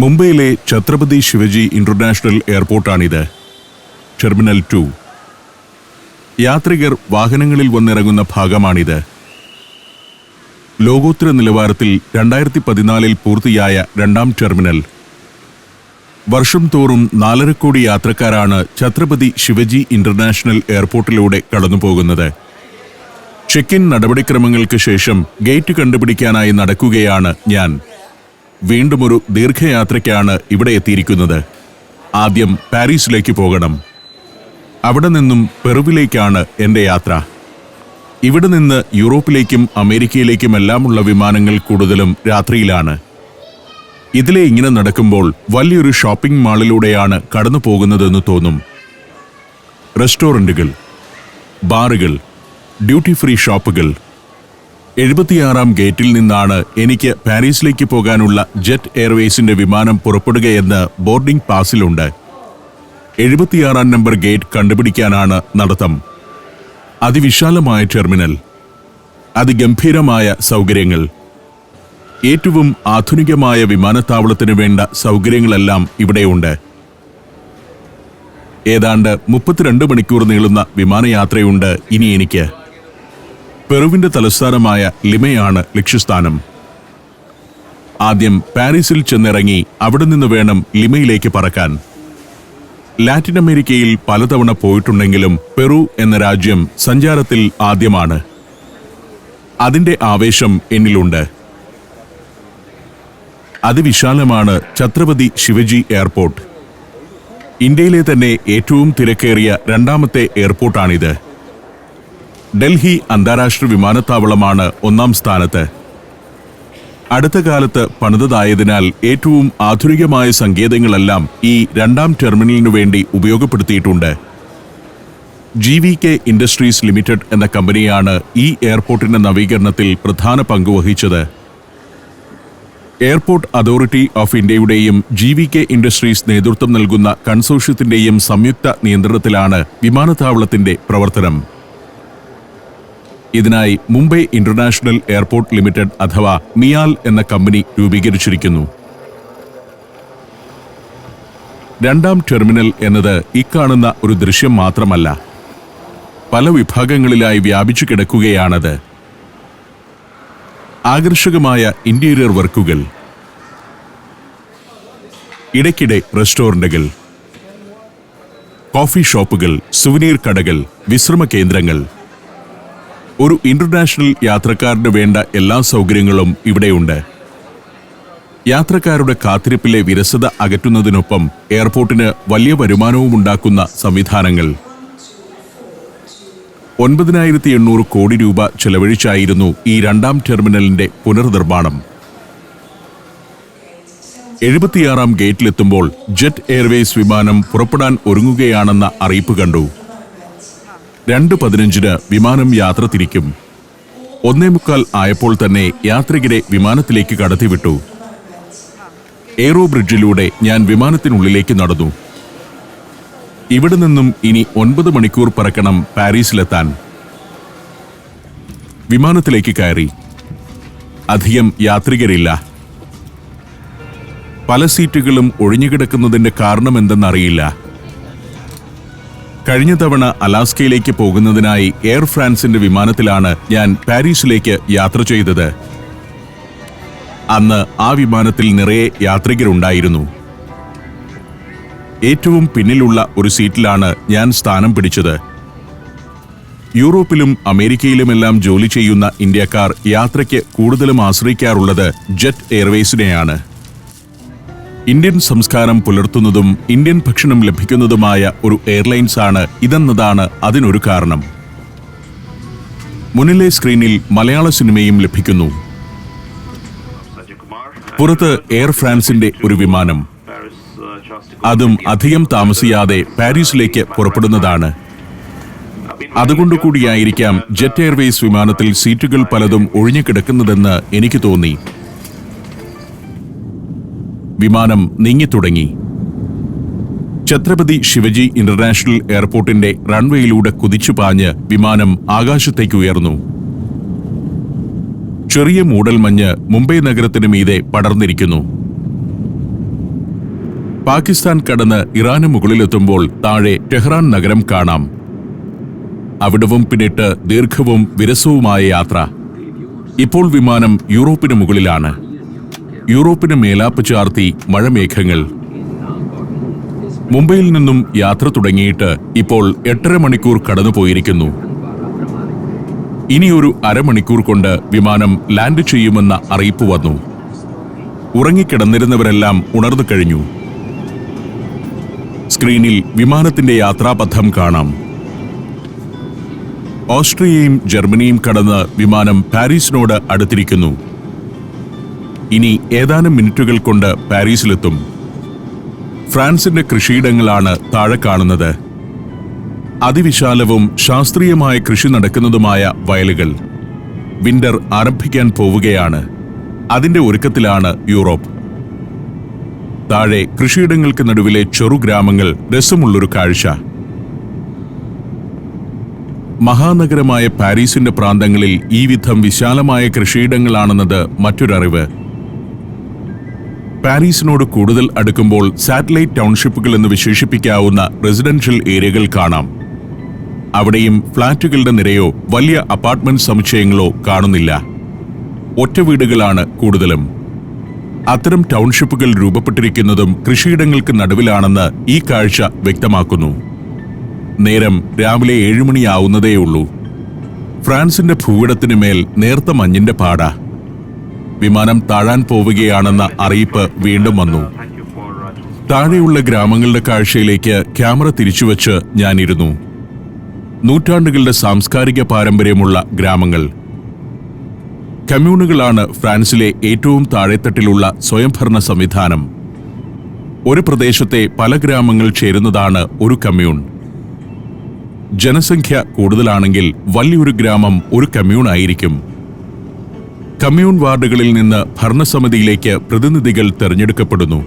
മുംബൈയിലെ Chhatrapati Shivaji international എയർപോർട്ടാണിത്. Terminal 2. യാത്രികർ വാഹനങ്ങളിൽ വന്നിറങ്ങുന്ന ഭാഗമാണിത്. ലോകോത്തര നിലവാരത്തിൽ 2014 പൂർത്തിയായ രണ്ടാം ടെർമിനൽ. വർഷം തോറും 4.5 കോടി യാത്രക്കാരാണ് ഛത്രപതി ശിവജി ഇന്റർനാഷണൽ എയർപോർട്ടിലൂടെ കടന്നുപോകുന്നത്. ചെക്ക് ഇൻ നടപടിക്രമങ്ങൾക്ക് ശേഷം ഗേറ്റ് കണ്ടുപിടിക്കാനായി നടക്കുകയാണ് ഞാൻ. വീണ്ടും ഒരു ദീർഘയാത്രയ്ക്കാണ് ഇവിടെ എത്തിയിരിക്കുന്നത്. ആദ്യം പാരീസിലേക്ക് പോകണം. അവിടെ നിന്നും പെറുവിലേക്കാണ് എൻ്റെ യാത്ര. ഇവിടെ നിന്ന് യൂറോപ്പിലേക്കും അമേരിക്കയിലേക്കുമെല്ലാമുള്ള വിമാനങ്ങൾ കൂടുതലും രാത്രിയിലാണ്. ഇതിലെ ഇങ്ങനെ നടക്കുമ്പോൾ വലിയൊരു ഷോപ്പിംഗ് മാളിലൂടെയാണ് കടന്നു പോകുന്നതെന്ന് തോന്നും. റെസ്റ്റോറൻറ്റുകൾ, ബാറുകൾ, ഡ്യൂട്ടി ഫ്രീ ഷോപ്പുകൾ. 76-ാം ഗേറ്റിൽ നിന്നാണ് എനിക്ക് പാരീസിലേക്ക് പോകാനുള്ള ജെറ്റ് എയർവേസിന്റെ വിമാനം പുറപ്പെടുകയെന്ന് ബോർഡിംഗ് പാസിലുണ്ട്. 76-ാം നമ്പർ ഗേറ്റ് കണ്ടുപിടിക്കാനാണ് നടത്തം. അതിവിശാലമായ ടെർമിനൽ, അതിഗംഭീരമായ സൗകര്യങ്ങൾ, ഏറ്റവും ആധുനികമായ വിമാനത്താവളത്തിനു വേണ്ട സൗകര്യങ്ങളെല്ലാം ഇവിടെയുണ്ട്. ഏതാണ്ട് 32 മണിക്കൂർ നീളുന്ന വിമാനയാത്രയുണ്ട് ഇനി എനിക്ക്. പെറുവിന്റെ തലസ്ഥാനമായ ലിമയാണ് ലക്ഷ്യസ്ഥാനം. ആദ്യം പാരീസിൽ ചെന്നിറങ്ങി അവിടെ നിന്ന് വേണം ലിമയിലേക്ക് പറക്കാൻ. ലാറ്റിൻ അമേരിക്കയിൽ പലതവണ പോയിട്ടുണ്ടെങ്കിലും പെറു എന്ന രാജ്യം സഞ്ചാരത്തിൽ ആദ്യമാണ്. അതിന്റെ ആവേശം എന്നിലുണ്ട്. അതിവിശാലമാണ് ഛത്രപതി ശിവജി എയർപോർട്ട്. ഇന്ത്യയിലെ തന്നെ ഏറ്റവും തിരക്കേറിയ രണ്ടാമത്തെ എയർപോർട്ടാണിത്. ഡൽഹി അന്താരാഷ്ട്ര വിമാനത്താവളമാണ് 1-ാം സ്ഥാനത്ത്. അടുത്ത കാലത്ത് പണിതതായതിനാൽ ഏറ്റവും ആധുനികമായ സങ്കേതങ്ങളെല്ലാം ഈ രണ്ടാം ടെർമിനലിനു വേണ്ടി ഉപയോഗപ്പെടുത്തിയിട്ടുണ്ട്. GVK ഇൻഡസ്ട്രീസ് ലിമിറ്റഡ് എന്ന കമ്പനിയാണ് ഈ എയർപോർട്ടിന്റെ നവീകരണത്തിൽ പ്രധാന പങ്കുവഹിച്ചത്. എയർപോർട്ട് അതോറിറ്റി ഓഫ് ഇന്ത്യയുടെയും GVK ഇൻഡസ്ട്രീസ് നേതൃത്വം നൽകുന്ന കൺസോർഷ്യത്തിന്റെയും സംയുക്ത നിയന്ത്രണത്തിലാണ് വിമാനത്താവളത്തിന്റെ പ്രവർത്തനം. ഇതിനായി മുംബൈ ഇന്റർനാഷണൽ എയർപോർട്ട് ലിമിറ്റഡ് അഥവാ മിയാൽ എന്ന കമ്പനി രൂപീകരിച്ചിരിക്കുന്നു. രണ്ടാം ടെർമിനൽ എന്നത് ഇക്കാണുന്ന ഒരു ദൃശ്യം മാത്രമല്ല, പല വിഭാഗങ്ങളിലായി വ്യാപിച്ചു കിടക്കുകയാണത്. ആകർഷകമായ ഇന്റീരിയർ വർക്കുകൾ, ഇടയ്ക്കിടെ റെസ്റ്റോറന്റുകൾ, കോഫി ഷോപ്പുകൾ, സുവനീർ കടകൾ, വിശ്രമ കേന്ദ്രങ്ങൾ. ഒരു ഇന്റർനാഷണൽ യാത്രക്കാരന് വേണ്ട എല്ലാ സൗകര്യങ്ങളും ഇവിടെയുണ്ട്. യാത്രക്കാരുടെ കാത്തിരിപ്പിലെ വിരസത അകറ്റുന്നതിനൊപ്പം എയർപോർട്ടിന് വലിയ വരുമാനവുമുണ്ടാക്കുന്ന സംവിധാനങ്ങൾ. 9,800 കോടി രൂപ ചെലവഴിച്ചായിരുന്നു ഈ രണ്ടാം ടെർമിനലിന്റെ പുനർനിർമ്മാണം. 76-ാം ഗേറ്റിലെത്തുമ്പോൾ ജെറ്റ് എയർവേസ് വിമാനം പുറപ്പെടാൻ ഒരുങ്ങുകയാണെന്ന അറിയിപ്പ് കണ്ടു. 2:15 വിമാനം യാത്ര തിരിക്കും. 1:45 ആയപ്പോൾ തന്നെ യാത്രികരെ വിമാനത്തിലേക്ക് കടത്തിവിട്ടു. എയ്റോ ബ്രിഡ്ജിലൂടെ ഞാൻ വിമാനത്തിനുള്ളിലേക്ക് നടന്നു. ഇവിടെ നിന്നും ഇനി 9 മണിക്കൂർ പറക്കണം പാരീസിലെത്താൻ. വിമാനത്തിലേക്ക് കയറി. അധികം യാത്രികരില്ല. പല സീറ്റുകളും ഒഴിഞ്ഞുകിടക്കുന്നതിന്റെ കാരണമെന്തെന്നറിയില്ല. കഴിഞ്ഞ തവണ അലാസ്കയിലേക്ക് പോകുന്നതിനായി എയർ ഫ്രാൻസിന്റെ വിമാനത്തിലാണ് ഞാൻ പാരീസിലേക്ക് യാത്ര ചെയ്തത്. അന്ന് ആ വിമാനത്തിൽ നിറയെ യാത്രികരുണ്ടായിരുന്നു. ഏറ്റവും പിന്നിലുള്ള ഒരു സീറ്റിലാണ് ഞാൻ സ്ഥാനം പിടിച്ചത്. യൂറോപ്പിലും അമേരിക്കയിലുമെല്ലാം ജോലി ചെയ്യുന്ന ഇന്ത്യക്കാർ യാത്രയ്ക്ക് കൂടുതലും ആശ്രയിക്കാറുള്ളത് ജെറ്റ് എയർവേസിനെയാണ്. ഇന്ത്യൻ സംസ്കാരം പുലർത്തുന്നതും ഇന്ത്യൻ ഭക്ഷണം ലഭിക്കുന്നതുമായ ഒരു എയർലൈൻസ് ആണ് ഇതെന്നതാണ് അതിനൊരു കാരണം. മുന്നിലെ സ്ക്രീനിൽ മലയാള സിനിമയും ലഭിക്കുന്നു. പുറത്ത് എയർ ഫ്രാൻസിന്റെ ഒരു വിമാനം. അതും അധികം താമസിയാതെ പാരീസിലേക്ക് പുറപ്പെടുന്നതാണ്. അതുകൊണ്ടുകൂടിയായിരിക്കാം ജെറ്റ് എയർവേസ് വിമാനത്തിൽ സീറ്റുകൾ പലതും ഒഴിഞ്ഞുകിടക്കുന്നതെന്ന് എനിക്ക് തോന്നി. വിമാനം നീങ്ങിത്തുടങ്ങി. ഛത്രപതി ശിവജി ഇന്റർനാഷണൽ എയർപോർട്ടിന്റെ റൺവേയിലൂടെ കുതിച്ചു പാഞ്ഞ് വിമാനം ആകാശത്തേക്കുയർന്നു. ചെറിയ മൂടൽമഞ്ഞ് മുംബൈ നഗരത്തിന് മീതെ പടർന്നിരിക്കുന്നു. പാകിസ്ഥാൻ കടന്ന് ഇറാന് മുകളിലെത്തുമ്പോൾ താഴെ ടെഹ്റാൻ നഗരം കാണാം. അവിടവും പിന്നിട്ട് ദീർഘവും വിരസവുമായ യാത്ര. ഇപ്പോൾ വിമാനം യൂറോപ്പിന് മുകളിലാണ്. യൂറോപ്പിന് മേലാപ്പ് ചാർത്തി മഴമേഘങ്ങൾ. മുംബൈയിൽ നിന്നും യാത്ര തുടങ്ങിയിട്ട് ഇപ്പോൾ 8.5 മണിക്കൂർ കടന്നുപോയിരിക്കുന്നു. ഇനിയൊരു അരമണിക്കൂർ കൊണ്ട് വിമാനം ലാൻഡ് ചെയ്യുമെന്ന അറിയിപ്പ് വന്നു. ഉറങ്ങിക്കിടന്നിരുന്നവരെല്ലാം ഉണർന്നു കഴിഞ്ഞു. സ്ക്രീനിൽ വിമാനത്തിന്റെ യാത്രാപഥം കാണാം. ഓസ്ട്രിയയും ജർമ്മനിയും കടന്ന് വിമാനം പാരീസിനോട് അടുത്തിരിക്കുന്നു. ഇനി ഏതാനും മിനിറ്റുകൾ കൊണ്ട് പാരീസിലെത്തും. ഫ്രാൻസിന്റെ കൃഷിയിടങ്ങളാണ് താഴെ കാണുന്നത്. അതിവിശാലവും ശാസ്ത്രീയമായ കൃഷി നടക്കുന്നതുമായ വയലുകൾ. വിന്റർ ആരംഭിക്കാൻ പോവുകയാണ്. അതിന്റെ ഒരുക്കത്തിലാണ് യൂറോപ്പ്. താഴെ കൃഷിയിടങ്ങൾക്ക് നടുവിലെ ചെറുഗ്രാമങ്ങൾ രസമുള്ളൊരു കാഴ്ച. മഹാനഗരമായ പാരീസിന്റെ പ്രാന്തങ്ങളിൽ ഈ വിധം വിശാലമായ കൃഷിയിടങ്ങളാണെന്നത് മറ്റൊരറിവ്. പാരീസിനോട് കൂടുതൽ അടുക്കുമ്പോൾ സാറ്റലൈറ്റ് ടൗൺഷിപ്പുകൾ എന്ന് വിശേഷിപ്പിക്കാവുന്ന റെസിഡൻഷ്യൽ ഏരിയകൾ കാണാം. അവിടെയും ഫ്ളാറ്റുകളുടെ നിരയോ വലിയ അപ്പാർട്ട്മെന്റ് സമുച്ചയങ്ങളോ കാണുന്നില്ല. ഒറ്റ വീടുകളാണ് കൂടുതലും. അത്തരം ടൗൺഷിപ്പുകൾ രൂപപ്പെട്ടിരിക്കുന്നതും കൃഷിയിടങ്ങൾക്ക് നടുവിലാണെന്ന് ഈ കാഴ്ച വ്യക്തമാക്കുന്നു. നേരം രാവിലെ 7 മണിയാവുന്നതേയുള്ളൂ. ഫ്രാൻസിന്റെ ഭൂവിടത്തിനു മേൽ നേർത്ത മഞ്ഞിന്റെ പാട. വിമാനം താഴാൻ പോവുകയാണെന്ന അറിയിപ്പ് വീണ്ടും വന്നു. താഴെയുള്ള ഗ്രാമങ്ങളുടെ കാഴ്ചയിലേക്ക് ക്യാമറ തിരിച്ചുവച്ച് ഞാനിരുന്നു. നൂറ്റാണ്ടുകളുടെ സാംസ്കാരിക പാരമ്പര്യമുള്ള ഗ്രാമങ്ങൾ. കമ്മ്യൂണുകളാണ് ഫ്രാൻസിലെ ഏറ്റവും താഴെത്തട്ടിലുള്ള സ്വയംഭരണ സംവിധാനം. ഒരു പ്രദേശത്തെ പല ഗ്രാമങ്ങൾ ചേരുന്നതാണ് ഒരു കമ്മ്യൂൺ. ജനസംഖ്യ കൂടുതലാണെങ്കിൽ വലിയൊരു ഗ്രാമം ഒരു കമ്മ്യൂൺ ആയിരിക്കും. കമ്മ്യൂൺ വാർഡുകളിൽ നിന്ന് ഭരണസമിതിയിലേക്ക് പ്രതിനിധികൾ തെരഞ്ഞെടുക്കപ്പെടുന്നു.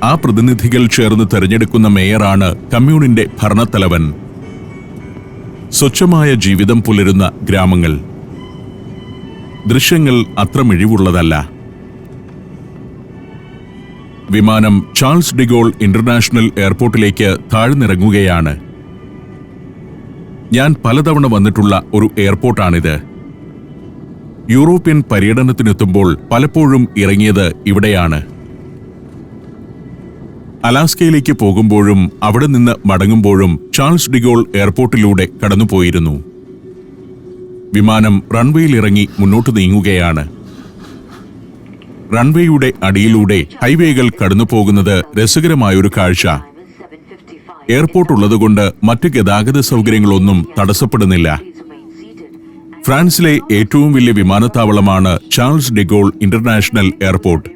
ആ പ്രതിനിധികൾ ചേർന്ന് തെരഞ്ഞെടുക്കുന്ന മേയറാണ് കമ്മ്യൂണിന്റെ ഭരണത്തലവൻ. സ്വച്ഛമായ ജീവിതം പുലരുന്ന ഗ്രാമങ്ങൾ. ദൃശ്യങ്ങൾ അത്ര മിഴിവുള്ളതല്ല. വിമാനം ചാൾസ് ഡിഗോൾ ഇന്റർനാഷണൽ എയർപോർട്ടിലേക്ക് താഴ്ന്നിറങ്ങുകയാണ്. ഞാൻ പലതവണ വന്നിട്ടുള്ള ഒരു എയർപോർട്ടാണിത്. യൂറോപ്യൻ പര്യടനത്തിനെത്തുമ്പോൾ പലപ്പോഴും ഇറങ്ങിയത് ഇവിടെയാണ്. അലാസ്കയിലേക്ക് പോകുമ്പോഴും അവിടെ നിന്ന് മടങ്ങുമ്പോഴും ചാൾസ് ഡിഗോൾ എയർപോർട്ടിലൂടെ കടന്നുപോയിരുന്നു. വിമാനം റൺവേയിലിറങ്ങി മുന്നോട്ട് നീങ്ങുകയാണ്. റൺവേയുടെ അടിയിലൂടെ ഹൈവേകൾ കടന്നുപോകുന്നത് രസകരമായൊരു കാഴ്ച. എയർപോർട്ട് ഉള്ളതുകൊണ്ട് മറ്റ് ഗതാഗത സൗകര്യങ്ങളൊന്നും തടസ്സപ്പെടുന്നില്ല. ഫ്രാൻസിലെ ഏറ്റവും വലിയ വിമാനത്താവളമാണ് ചാൾസ് ഡിഗോൾ ഇന്റർനാഷണൽ എയർപോർട്ട്.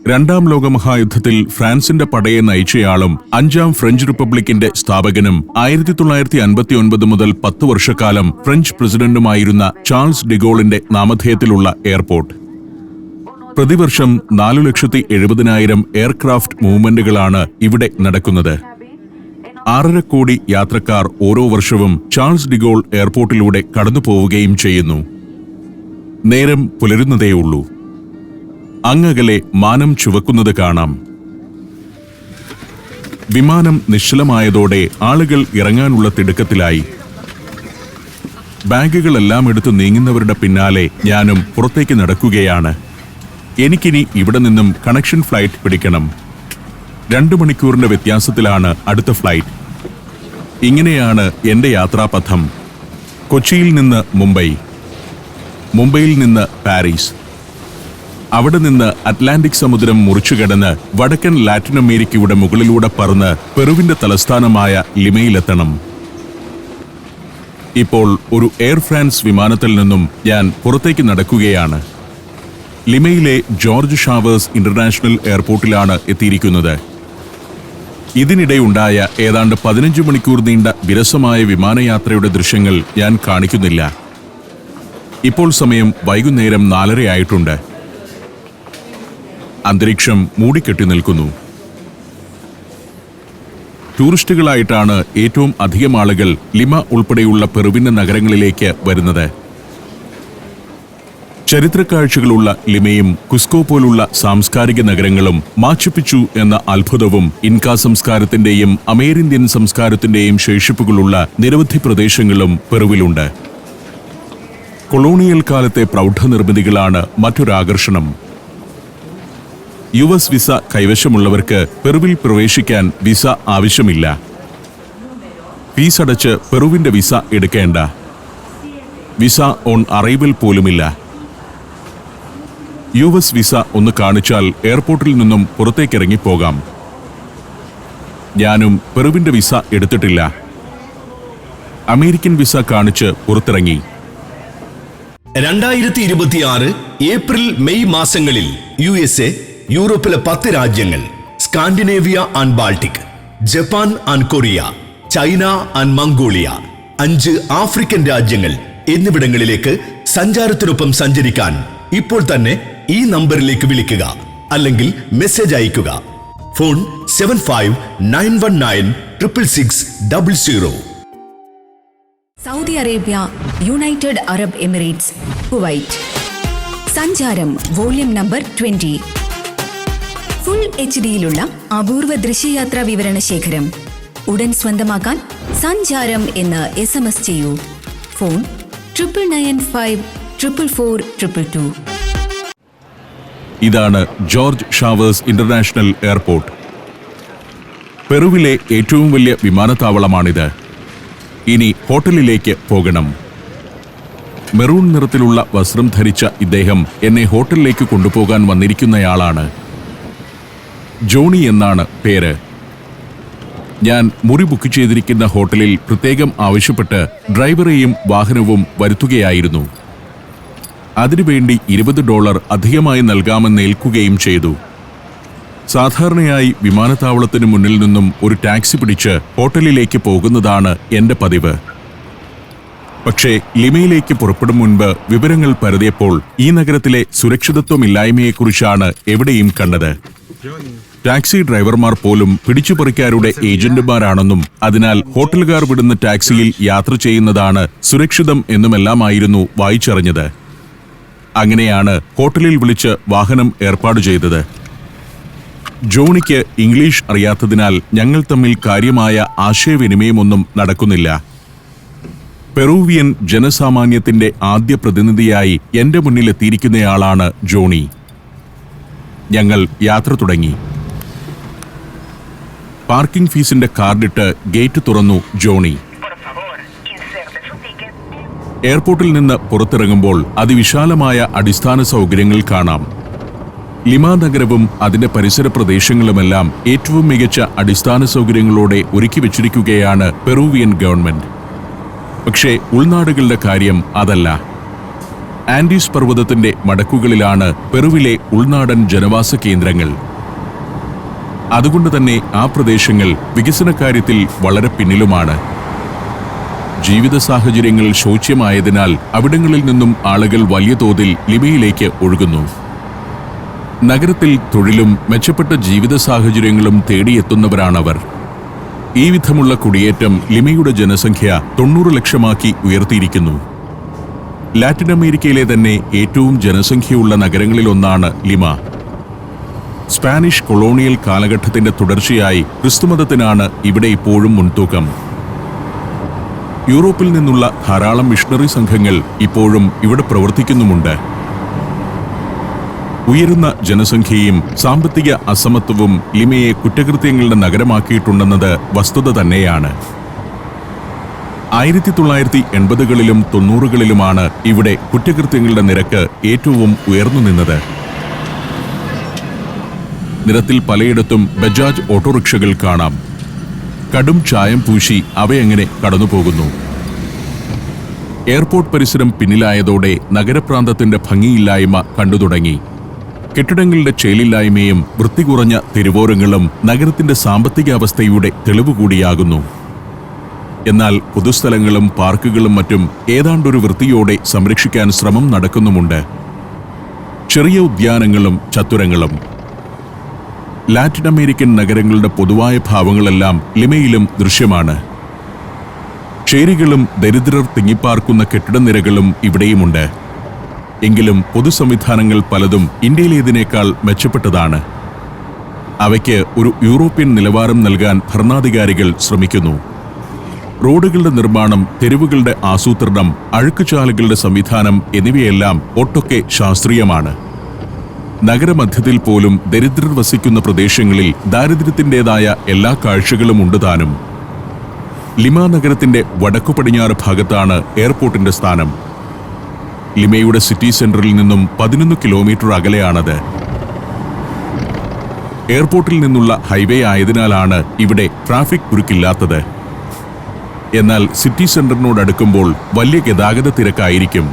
2ാം ലോകമഹായുദ്ധത്തിൽ ഫ്രാൻസിന്റെ പടയെ നയിച്ചയാളും 5ാം ഫ്രഞ്ച് റിപ്പബ്ലിക്കിന്റെ സ്ഥാപകനും 1959 മുതൽ 10 വർഷക്കാലം ഫ്രഞ്ച് പ്രസിഡന്റുമായിരുന്ന ചാൾസ് ഡിഗോളിന്റെ നാമധേയത്തിലുള്ള എയർപോർട്ട്. പ്രതിവർഷം 4,70,000 എയർക്രാഫ്റ്റ് മൂവ്മെന്റുകളാണ് ഇവിടെ നടക്കുന്നത്. 6.5 കോടി യാത്രക്കാർ ഓരോ വർഷവും ചാൾസ് ഡിഗോൾ എയർപോർട്ടിലൂടെ കടന്നുപോവുകയും ചെയ്യുന്നു. നേരം പുലരുന്നതേയുള്ളൂ. അങ്ങകലെ മാനം ചുവക്കുന്നത് കാണാം. വിമാനം നിശ്ചലമായതോടെ ആളുകൾ ഇറങ്ങാനുള്ള തിടുക്കത്തിലായി. ബാഗുകളെല്ലാം എടുത്ത് നീങ്ങുന്നവരുടെ പിന്നാലെ ഞാനും പുറത്തേക്ക് നടക്കുകയാണ്. എനിക്കിനി ഇവിടെ നിന്നും കണക്ഷൻ ഫ്ലൈറ്റ് പിടിക്കണം. 2 മണിക്കൂറിന്റെ വ്യത്യാസത്തിലാണ് അടുത്ത ഫ്ലൈറ്റ്. ഇങ്ങനെയാണ് എന്റെ യാത്രാപഥം. കൊച്ചിയിൽ നിന്ന് മുംബൈ, മുംബൈയിൽ നിന്ന് പാരീസ്, അവിടെ നിന്ന് അറ്റ്ലാന്റിക് സമുദ്രം മുറിച്ചുകടന്ന് വടക്കൻ ലാറ്റിൻ അമേരിക്കയുടെ മുകളിലൂടെ പറന്ന് പെറുവിന്റെ തലസ്ഥാനമായ ലിമയിലെത്തണം. ഇപ്പോൾ ഒരു എയർ ഫ്രാൻസ് വിമാനത്തിൽ നിന്നും ഞാൻ പുറത്തേക്ക് നടക്കുകയാണ്. ലിമയിലെ ജോർജ് ഷാവേഴ്സ് ഇന്റർനാഷണൽ എയർപോർട്ടിലാണ് എത്തിയിരിക്കുന്നത്. ഇതിനിടെയുണ്ടായ ഏതാണ്ട് 15 മണിക്കൂർ നീണ്ട വിരസമായ വിമാനയാത്രയുടെ ദൃശ്യങ്ങൾ ഞാൻ കാണിക്കുന്നില്ല. ഇപ്പോൾ സമയം വൈകുന്നേരം 4:30 ആയിട്ടുണ്ട്. അന്തരീക്ഷം മൂടിക്കെട്ടി നിൽക്കുന്നു. ടൂറിസ്റ്റുകളായിട്ടാണ് ഏറ്റവും അധികം ആളുകൾ ലിമ ഉൾപ്പെടെയുള്ള പെറുവിന്റെ നഗരങ്ങളിലേക്ക് വരുന്നത്. ചരിത്രക്കാഴ്ചകളുള്ള ലിമയും കുസ്കോ പോലുള്ള സാംസ്കാരിക നഗരങ്ങളും മാച്ചു പിച്ചു എന്ന അത്ഭുതവും ഇൻകാ സംസ്കാരത്തിന്റെയും അമേരിന്ത്യൻ സംസ്കാരത്തിന്റെയും ശേഷിപ്പുകളുള്ള നിരവധി പ്രദേശങ്ങളും പെറുവിലുണ്ട്. കൊളോണിയൽ കാലത്തെ പ്രൗഢനിർമ്മിതികളാണ് മറ്റൊരാകർഷണം. US വിസ കൈവശമുള്ളവർക്ക് പെറുവിൽ പ്രവേശിക്കാൻ വിസ ആവശ്യമില്ല. ഫീസ് അടച്ച് പെറുവിന്റെ വിസ എടുക്കേണ്ട. വിസ ഓൺ അറൈവൽ പോലുമില്ല. US വിസ ഒന്ന് കാണിച്ചാൽ എയർപോർട്ടിൽ നിന്നും പുറത്തേക്കിറങ്ങിപ്പോകാം. ഞാനും പെറുവിന്റെ വിസ എടുത്തിട്ടില്ല. അമേരിക്കൻ വിസ കാണിച്ച് പുറത്തിറങ്ങി. 2026 ഏപ്രിൽ മെയ് മാസങ്ങളിൽ USA, യൂറോപ്പിലെ 10 രാജ്യങ്ങൾ, Scandinavia and Baltic, Japan and Korea, China and Mongolia, 5 African രാജ്യങ്ങൾ എന്നിവിടങ്ങളിലേക്ക് സഞ്ചാരത്തിനൊപ്പം സഞ്ചരിക്കാൻ ഇപ്പോൾ തന്നെ ഈ നമ്പറിലേക്ക് വിളിക്കുക അല്ലെങ്കിൽ മെസ്സേജ് അയയ്ക്കുക. Phone 7591966600. Saudi Arabia, United Arab Emirates, Kuwait. സഞ്ചാരം വോള്യം നമ്പർ 20. ഫുൾ HD-യിലുള്ള അപൂർവ ദൃശ്യയാത്രാ വിവരണ ശേഖരം ഉടൻ സ്വന്തമാക്കാൻ സഞ്ചാരം എന്ന് SMS ചെയ്യൂ. ഫോൺ 9995444222. ഇതാണ് ജോർജ് ഷാവേഴ്സ് ഇന്റർനാഷണൽ എയർപോർട്ട്. പെറുവിലെ ഏറ്റവും വലിയ വിമാനത്താവളമാണിത്. ഇനി ഹോട്ടലിലേക്ക് പോകണം. മെറൂൺ നിറത്തിലുള്ള വസ്ത്രം ധരിച്ച ഇദ്ദേഹം എന്നെ ഹോട്ടലിലേക്ക് കൊണ്ടുപോകാൻ വന്നിരിക്കുന്നയാളാണ്. ജോണി എന്നാണ് പേര്. ഞാൻ മുറി ബുക്ക് ചെയ്തിരിക്കുന്ന ഹോട്ടലിൽ പ്രത്യേകം ആവശ്യപ്പെട്ട് ഡ്രൈവറെയും വാഹനവും വരുത്തുകയായിരുന്നു. അതിനുവേണ്ടി $20 അധികമായി നൽകാമെന്ന് ഏൽക്കുകയും ചെയ്തു. സാധാരണയായി വിമാനത്താവളത്തിന് മുന്നിൽ നിന്നും ഒരു ടാക്സി പിടിച്ച് ഹോട്ടലിലേക്ക് പോകുന്നതാണ് എന്റെ പതിവ്. പക്ഷേ ലിമയിലേക്ക് പുറപ്പെടും മുൻപ് വിവരങ്ങൾ പരതിയപ്പോൾ ഈ നഗരത്തിലെ സുരക്ഷിതത്വമില്ലായ്മയെക്കുറിച്ചാണ് എവിടെയും കണ്ടത്. ടാക്സി ഡ്രൈവർമാർ പോലും പിടിച്ചുപറിക്കാരുടെ ഏജന്റുമാരാണെന്നും അതിനാൽ ഹോട്ടലുകാർ വിടുന്ന ടാക്സിയിൽ യാത്ര ചെയ്യുന്നതാണ് സുരക്ഷിതം എന്നുമെല്ലാമായിരുന്നു വായിച്ചറിഞ്ഞത്. അങ്ങനെയാണ് ഹോട്ടലിൽ വിളിച്ച് വാഹനം ഏർപ്പാട് ചെയ്തത്. ജോണിക്ക് ഇംഗ്ലീഷ് അറിയാത്തതിനാൽ ഞങ്ങൾ തമ്മിൽ കാര്യമായ ആശയവിനിമയമൊന്നും നടക്കുന്നില്ല. പെറൂവിയൻ ജനസാമാന്യത്തിന്റെ ആദ്യ പ്രതിനിധിയായി എന്റെ മുന്നിലെത്തിയിരിക്കുന്നയാളാണ് ജോണി. ഞങ്ങൾ യാത്ര തുടങ്ങി. പാർക്കിംഗ് ഫീസിന്റെ കാർഡിട്ട് ഗേറ്റ് തുറന്നു ജോണി. എയർപോർട്ടിൽ നിന്ന് പുറത്തിറങ്ങുമ്പോൾ അതിവിശാലമായ അടിസ്ഥാന സൗകര്യങ്ങൾ കാണാം. ലിമ നഗരവും അതിന്റെ പരിസര പ്രദേശങ്ങളുമെല്ലാം ഏറ്റവും മികച്ച അടിസ്ഥാന സൗകര്യങ്ങളോടെ ഒരുക്കി വെച്ചിരിക്കുകയാണ് പെറൂവിയൻ ഗവൺമെന്റ്. പക്ഷേ ഉൾനാടുകളുടെ കാര്യം അതല്ല. ആൻഡീസ് പർവ്വതത്തിന്റെ മടക്കുകളിലാണ് പെറുവിലെ ഉൾനാടൻ ജനവാസ കേന്ദ്രങ്ങൾ. അതുകൊണ്ട് തന്നെ ആ പ്രദേശങ്ങൾ വികസനകാര്യത്തിൽ വളരെ പിന്നിലുമാണ്. ജീവിത സാഹചര്യങ്ങൾ ശോച്യമായതിനാൽ അവിടങ്ങളിൽ നിന്നും ആളുകൾ വലിയ തോതിൽ ലിമയിലേക്ക് ഒഴുകുന്നു. നഗരത്തിൽ തൊഴിലും മെച്ചപ്പെട്ട ജീവിത സാഹചര്യങ്ങളും തേടിയെത്തുന്നവരാണവർ. ഈ വിധമുള്ള കുടിയേറ്റം ലിമയുടെ ജനസംഖ്യ 90 ലക്ഷമാക്കി ഉയർത്തിയിരിക്കുന്നു. ലാറ്റിൻ അമേരിക്കയിലെ തന്നെ ഏറ്റവും ജനസംഖ്യയുള്ള നഗരങ്ങളിലൊന്നാണ് ലിമ. സ്പാനിഷ് കൊളോണിയൽ കാലഘട്ടത്തിന്റെ തുടർച്ചയായി ക്രിസ്തുമതത്തിനാണ് ഇവിടെ ഇപ്പോഴും മുൻതൂക്കം. യൂറോപ്പിൽ നിന്നുള്ള ധാരാളം മിഷണറി സംഘങ്ങൾ ഇപ്പോഴും ഇവിടെ പ്രവർത്തിക്കുന്നുമുണ്ട്. ഉയരുന്ന ജനസംഖ്യയും സാമ്പത്തിക അസമത്വവും ലിമയെ കുറ്റകൃത്യങ്ങളുടെ നഗരമാക്കിയിട്ടുണ്ടെന്നത് വസ്തുത തന്നെയാണ്. 1980കളിലും 90കളിലുമാണ് ഇവിടെ കുറ്റകൃത്യങ്ങളുടെ നിരക്ക് ഏറ്റവും ഉയർന്നു നിന്നത്. നിരത്തിൽ പലയിടത്തും ബജാജ് ഓട്ടോറിക്ഷകൾ കാണാം. കടും ചായം പൂശി അവയങ്ങനെ കടന്നുപോകുന്നു. എയർപോർട്ട് പരിസരം പിന്നിലായതോടെ നഗരപ്രാന്തത്തിന്റെ ഭംഗിയില്ലായ്മ കണ്ടുതുടങ്ങി. കെട്ടിടങ്ങളുടെ ചേലില്ലായ്മയും വൃത്തി കുറഞ്ഞ തെരുവോരങ്ങളും നഗരത്തിന്റെ സാമ്പത്തിക അവസ്ഥയുടെ തെളിവുകൂടിയാകുന്നു. എന്നാൽ പൊതുസ്ഥലങ്ങളും പാർക്കുകളും മറ്റും ഏതാണ്ടൊരു വൃത്തിയോടെ സംരക്ഷിക്കാൻ ശ്രമം നടക്കുന്നുമുണ്ട്. ചെറിയ ഉദ്യാനങ്ങളും ചത്തുരങ്ങളും. ലാറ്റിൻ അമേരിക്കൻ നഗരങ്ങളുടെ പൊതുവായ ഭാവങ്ങളെല്ലാം ലിമയിലും ദൃശ്യമാണ്. ചേരികളും ദരിദ്രർ തിങ്ങിപ്പാർക്കുന്ന കെട്ടിടനിരകളും ഇവിടെയുമുണ്ട്. എങ്കിലും പൊതുസംവിധാനങ്ങൾ പലതും ഇന്ത്യയിലേതിനേക്കാൾ മെച്ചപ്പെട്ടതാണ്. അവയ്ക്ക് ഒരു യൂറോപ്യൻ നിലവാരം നൽകാൻ ഭരണാധികാരികൾ ശ്രമിക്കുന്നു. റോഡുകളുടെ നിർമ്മാണം, തെരുവുകളുടെ ആസൂത്രണം, അഴുക്കുചാലുകളുടെ സംവിധാനം എന്നിവയെല്ലാം ഒട്ടൊക്കെ ശാസ്ത്രീയമാണ്. നഗരമധ്യത്തിൽ പോലും ദരിദ്രർ വസിക്കുന്ന പ്രദേശങ്ങളിൽ ദാരിദ്ര്യത്തിൻ്റെതായ എല്ലാ കാഴ്ചകളും ഉണ്ട് താനും. ലിമ നഗരത്തിന്റെ വടക്കു പടിഞ്ഞാറ് ഭാഗത്താണ് എയർപോർട്ടിന്റെ സ്ഥാനം. ലിമയുടെ സിറ്റി സെന്ററിൽ നിന്നും 11 കിലോമീറ്റർ അകലെയാണത്. എയർപോർട്ടിൽ നിന്നുള്ള ഹൈവേ ആയതിനാലാണ് ഇവിടെ ട്രാഫിക് കുരുക്കില്ലാത്തത്. എന്നാൽ സിറ്റി സെന്ററിനോടടുക്കുമ്പോൾ വലിയ ഗതാഗത തിരക്കായിരിക്കും.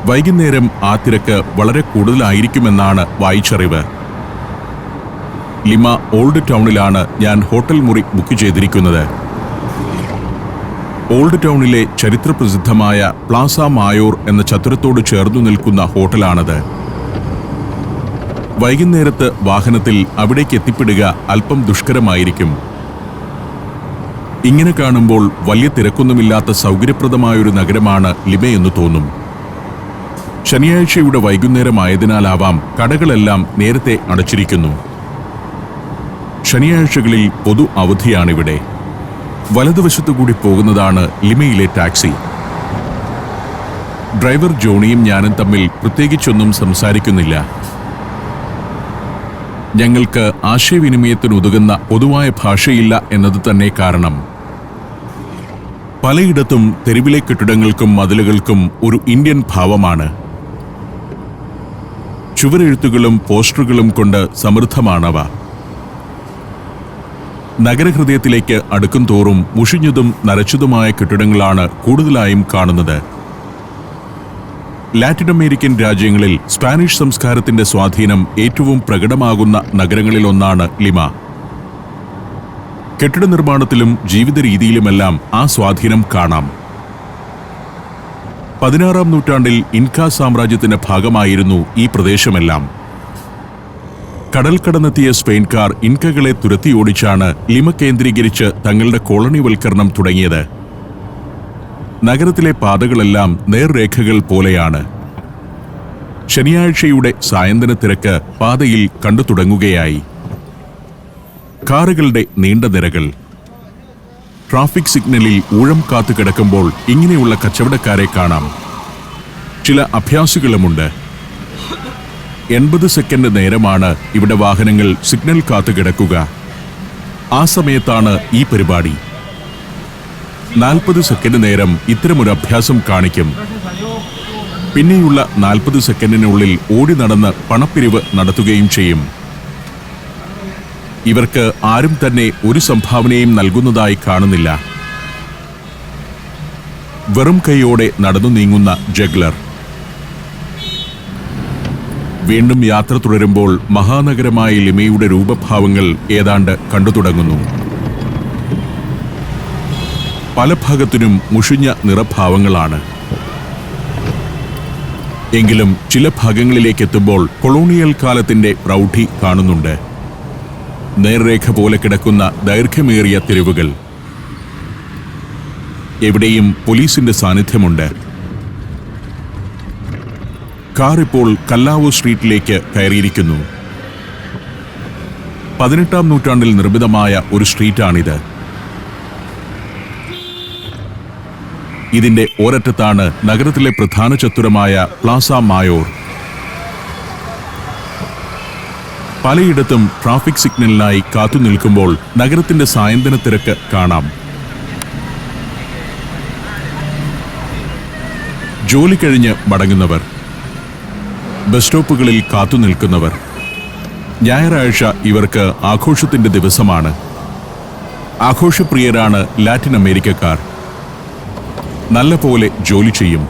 വൈകുന്നേരം ആ തിരക്ക് വളരെ കൂടുതലായിരിക്കുമെന്നാണ് വായിച്ചറിവ്. ലിമ ഓൾഡ് ടൗണിലാണ് ഞാൻ ഹോട്ടൽ മുറി ബുക്ക് ചെയ്തിരിക്കുന്നത്. ഓൾഡ് ടൗണിലെ ചരിത്രപ്രസിദ്ധമായ പ്ലാസ മായോർ എന്ന ചത്തുരത്തോട് ചേർന്നു നിൽക്കുന്ന ഹോട്ടലാണത്. വൈകുന്നേരത്ത് വാഹനത്തിൽ അവിടേക്ക് എത്തിപ്പെടുക അല്പം ദുഷ്കരമായിരിക്കും. ഇങ്ങനെ കാണുമ്പോൾ വലിയ തിരക്കൊന്നുമില്ലാത്ത സൗകര്യപ്രദമായൊരു നഗരമാണ് ലിമയെന്ന് തോന്നും. ശനിയാഴ്ചയുടെ വൈകുന്നേരമായതിനാലാവാം കടകളെല്ലാം നേരത്തെ അടച്ചിരിക്കുന്നു. ശനിയാഴ്ചകളിൽ പൊതു അവധിയാണിവിടെ. വലതുവശത്തുകൂടി പോകുന്നതാണ് ലിമയിലെ ടാക്സി. ഡ്രൈവർ ജോണിയും ഞാനും തമ്മിൽ പ്രത്യേകിച്ചൊന്നും സംസാരിക്കുന്നില്ല. ഞങ്ങൾക്ക് ആശയവിനിമയത്തിനുതകുന്ന പൊതുവായ ഭാഷയില്ല എന്നത് തന്നെ കാരണം. പലയിടത്തും തെരുവിലെ കെട്ടിടങ്ങൾക്കും മതിലുകൾക്കും ഒരു ഇന്ത്യൻ ഭാവമാണ്. ചുവരെഴുത്തുകളും പോസ്റ്ററുകളും കൊണ്ട് സമൃദ്ധമാണവ. നഗരഹൃദയത്തിലേക്ക് അടുക്കും തോറും മുഷിഞ്ഞതും നരച്ചതുമായ കെട്ടിടങ്ങളാണ് കൂടുതലായും കാണുന്നത്. ലാറ്റിൻ അമേരിക്കൻ രാജ്യങ്ങളിൽ സ്പാനിഷ് സംസ്കാരത്തിന്റെ സ്വാധീനം ഏറ്റവും പ്രകടമാകുന്ന നഗരങ്ങളിലൊന്നാണ് ലിമ. കെട്ടിട നിർമ്മാണത്തിലും ജീവിത രീതിയിലുമെല്ലാം ആ സ്വാധീനം കാണാം. 16-ാം നൂറ്റാണ്ടിൽ ഇൻക സാമ്രാജ്യത്തിന്റെ ഭാഗമായിരുന്നു ഈ പ്രദേശമെല്ലാം. കടൽ കടന്നെത്തിയ സ്പെയിൻകാർ ഇൻകകളെ തുരത്തിയോടിച്ചാണ് ലിമ കേന്ദ്രീകരിച്ച് തങ്ങളുടെ കോളനിവൽക്കരണം തുടങ്ങിയത്. നഗരത്തിലെ പാതകളെല്ലാം നേർരേഖകൾ പോലെയാണ്. ശനിയാഴ്ചയുടെ സായന്തന തിരക്ക് പാതയിൽ കണ്ടു തുടങ്ങുകയായി. കാറുകളുടെ നീണ്ട നിരകൾ. ട്രാഫിക് സിഗ്നലിൽ ഊഴം കാത്തു കിടക്കുമ്പോൾ ഇങ്ങനെയുള്ള കച്ചവടക്കാരെ കാണാം. ചില അഭ്യാസികളുമുണ്ട്. 80 സെക്കൻഡ് നേരമാണ് ഇവിടെ വാഹനങ്ങൾ സിഗ്നൽ കാത്തു കിടക്കുക. ആ സമയത്താണ് ഈ പരിപാടി. 40 സെക്കൻഡ് നേരം ഇത്തരമൊരു അഭ്യാസം കാണിക്കും. പിന്നെയുള്ള 40 സെക്കൻഡിനുള്ളിൽ ഓടി നടന്ന് പണപ്പിരിവ് നടത്തുകയും ചെയ്യും. ഇവർക്ക് ആരും തന്നെ ഒരു സംഭാവനയും നൽകുന്നതായി കാണുന്നില്ല. വെറും കൈയോടെ നടന്നു നീങ്ങുന്ന ജഗ്ലർ. വീണ്ടും യാത്ര തുടരുമ്പോൾ മഹാനഗരമായ ലിമയുടെ രൂപഭാവങ്ങൾ ഏതാണ്ട് കണ്ടു തുടങ്ങുന്നു. പല ഭാഗത്തിനും മുഷിഞ്ഞ നിറഭാവങ്ങളാണ്. എങ്കിലും ചില ഭാഗങ്ങളിലേക്ക് എത്തുമ്പോൾ കൊളോണിയൽ കാലത്തിന്റെ പ്രൗഢി കാണുന്നുണ്ട്. നേർരേഖ പോലെ കിടക്കുന്ന ദൈർഘ്യമേറിയ തെരുവുകൾ. എവിടെയും പോലീസിന്റെ സാന്നിധ്യമുണ്ട്. കാർ ഇപ്പോൾ കല്ലാവോ സ്ട്രീറ്റിലേക്ക് കയറിയിരിക്കുന്നു. 18-ാം നൂറ്റാണ്ടിൽ നിർമ്മിതമായ ഒരു സ്ട്രീറ്റാണിത്. ഇതിന്റെ ഒരറ്റത്താണ് നഗരത്തിലെ പ്രധാന ചത്തുരമായ പ്ലാസ മായോർ. പലയിടത്തും ട്രാഫിക് സിഗ്നലിനായി കാത്തുനിൽക്കുമ്പോൾ നഗരത്തിന്റെ സായന്തന തിരക്ക് കാണാം. ജോലി കഴിഞ്ഞ് മടങ്ങുന്നവർ, ബസ് സ്റ്റോപ്പുകളിൽ കാത്തുനിൽക്കുന്നവർ. ഞായറാഴ്ച ഇവർക്ക് ആഘോഷത്തിന്റെ ദിവസമാണ്. ആഘോഷപ്രിയരാണ് ലാറ്റിൻ അമേരിക്കക്കാർ. നല്ല പോലെ ജോലി ചെയ്യും.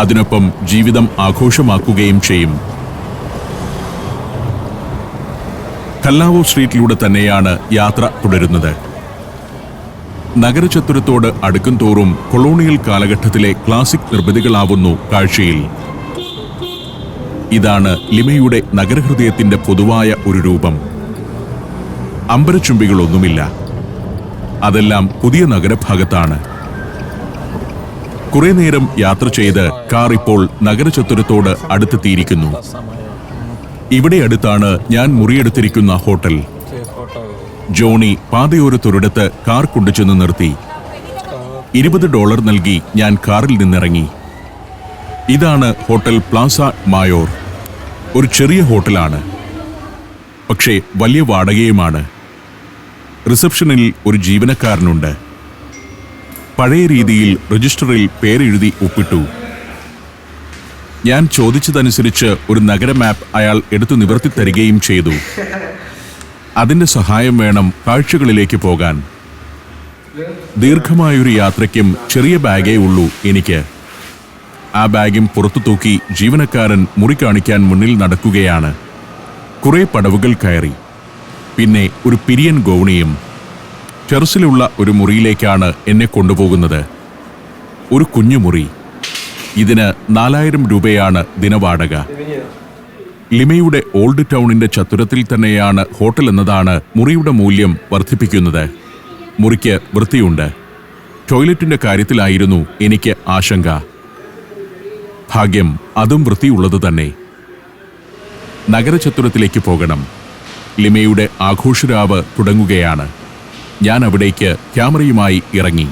അതിനൊപ്പം ജീവിതം ആഘോഷമാക്കുകയും ചെയ്യും. കല്ലാവോ സ്ട്രീറ്റിലൂടെ തന്നെയാണ് യാത്ര തുടരുന്നത്. നഗരചത്തുരത്തോട് അടുക്കും തോറും കൊളോണിയൽ കാലഘട്ടത്തിലെ ക്ലാസിക് നിർമ്മിതികളാവുന്നു കാഴ്ചയിൽ. ഇതാണ് ലിമയുടെ നഗരഹൃദയത്തിന്റെ പൊതുവായ ഒരു രൂപം. അമ്പരച്ചുംബികളൊന്നുമില്ല. അതെല്ലാം പുതിയ നഗരഭാഗത്താണ്. കുറെ നേരം യാത്ര ചെയ്ത് കാർ ഇപ്പോൾ നഗരചത്വരത്തോട് അടുത്തെത്തിയിരിക്കുന്നു. ഇവിടെ അടുത്താണ് ഞാൻ മുറിയെടുത്തിരിക്കുന്ന ഹോട്ടൽ. ജോണി പാതയോരത്തൊരിടത്ത് കാർ കൊണ്ടുചെന്ന് നിർത്തി. $20 നൽകി ഞാൻ കാറിൽ നിന്നിറങ്ങി. ഇതാണ് ഹോട്ടൽ പ്ലാസ മായോർ. ഒരു ചെറിയ ഹോട്ടലാണ്, പക്ഷേ വലിയ വാടകയുമാണ്. റിസപ്ഷനിൽ ഒരു ജീവനക്കാരനുണ്ട്. പഴയ രീതിയിൽ രജിസ്റ്ററിൽ പേരെഴുതി ഒപ്പിട്ടു. ഞാൻ ചോദിച്ചതനുസരിച്ച് ഒരു നഗര മാപ്പ് അയാൾ എടുത്തു നിവർത്തി തരികയും ചെയ്തു. അതിന്റെ സഹായം വേണം കാഴ്ചകളിലേക്ക് പോകാൻ. ദീർഘമായൊരു യാത്രയ്ക്കും ചെറിയ ബാഗേ ഉള്ളൂ എനിക്ക്. ആ ബാഗും പുറത്തു തൂക്കി ജീവനക്കാരൻ മുറി കാണിക്കാൻ മുന്നിൽ നടക്കുകയാണ്. കുറെ പടവുകൾ കയറി, പിന്നെ ഒരു പിരിയൻ ഗോവണിയും. ടെറസിലുള്ള ഒരു മുറിയിലേക്കാണ് എന്നെ കൊണ്ടുപോകുന്നത്. ഒരു കുഞ്ഞു മുറി. ഇതിന് 4000 രൂപയാണ് ദിനവാടക. ലിമയുടെ ഓൾഡ് ടൗണിന്റെ ചത്തുരത്തിൽ തന്നെയാണ് ഹോട്ടൽ എന്നതാണ് മുറിയുടെ മൂല്യം വർദ്ധിപ്പിക്കുന്നത്. മുറിക്ക് വൃത്തിയുണ്ട്. ടോയ്ലറ്റിന്റെ കാര്യത്തിലായിരുന്നു എനിക്ക് ആശങ്ക. ഭാഗ്യം, അതും വൃത്തിയുള്ളത് തന്നെ. നഗരചത്വരത്തിലേക്ക് പോകണം. ലിമയുടെ ആഘോഷരാവ് തുടങ്ങുകയാണ്. ഞാൻ അവിടേക്ക് ക്യാമറയുമായി ഇറങ്ങി.